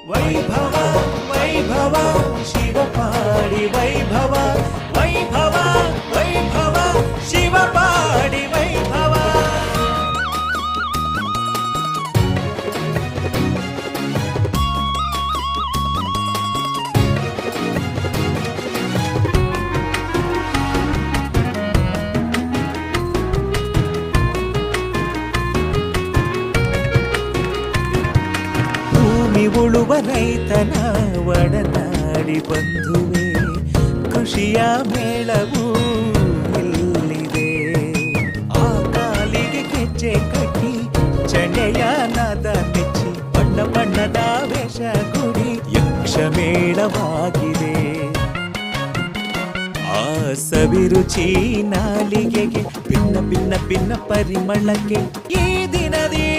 ವೈಭವ ವೈಭವ ಶಿವ ಪಾಡಿ ವೈಭವ ವೈಭವ ವೈಭವ ಶಿವ ಪಾಡಿ ವೈಭವ. ಭೂಮಿ ಉಳುವ ರೈತನ ಒಡನಾಡಿ ಬಂಧುವೆ, ಖುಷಿಯ ಮೇಳವು ಇಲ್ಲಿದೆ. ಆ ಕಾಲಿಗೆ ಗೆಜ್ಜೆ ಕಟ್ಟಿ ಚಂಡೆಯ ನಾದ ನೆಚ್ಚಿ ಬಣ್ಣ ಬಣ್ಣದ ವೇಷ ಗುಡಿ ಯಕ್ಷ ಮೇಳವಾಗಿದೆ. ಆ ಸವಿರುಚಿ ನಾಲಿಗೆಗೆ ಭಿನ್ನ ಭಿನ್ನ ಭಿನ್ನ ಪರಿಮಳಕ್ಕೆ ಈ ದಿನದಿ